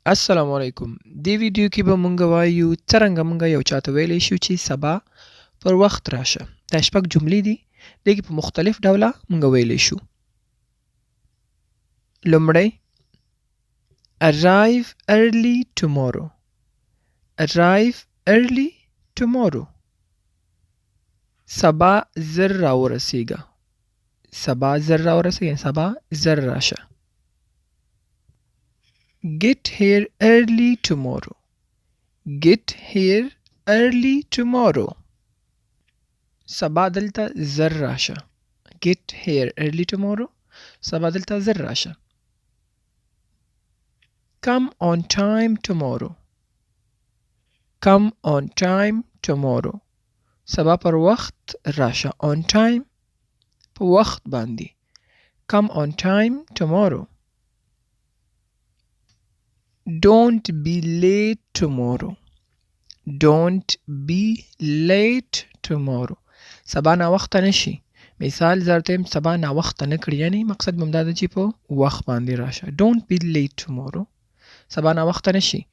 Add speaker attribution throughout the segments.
Speaker 1: السلام علیکم. دې ویډیو کې به مونږ وایو څرنګه مونږ یو چاته ویلی شو چې سبا پر وخت راشه. دا شپږ جملې دي. دې کې په مختلف ډوله مونږ ویلی شو. لومړی arrive early tomorrow. arrive early tomorrow. سبا زر راورسیږه. سبا زر راورسیږه. سبا زر راشه. Get here early tomorrow. Get here early tomorrow. سبا دلته زر راشه. Get here early tomorrow. سبا دلته زر راشه. Come on time tomorrow. Come on time tomorrow. سبا پر وخت راشه. On time په وخت باندې. Come on time tomorrow. Don't be late tomorrow. Don't be late tomorrow. سبا ناوخته نشي. مثال زرتیم سبا ناوخته نکړي، یعنی مقصد ممدا ده چې په وخت باندې راشه. Don't be late tomorrow. سبا ناوخته نشي.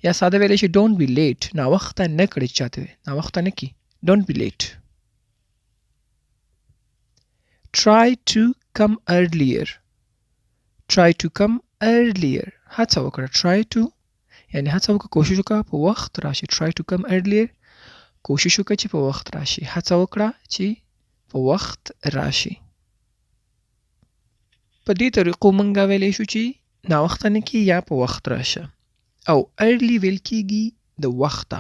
Speaker 1: یا ساده ویلی شي don't be late. ناوخته نکړي چاته. ناوخته نکي. Don't be late. Try to come earlier. Try to come earlier. هڅه وکړه. Try to یعنی هڅه وکړه، کوشش وکړه په وخت راشي. Try to come earlier. کوشش وکړه چې په وخت راشي. هڅه وکړه چې په وخت راشي. په دې طریقو مونږ ویلی شو چې ناوخته نه کې یا په وخت راشه. او early ویل کېږي د وخته.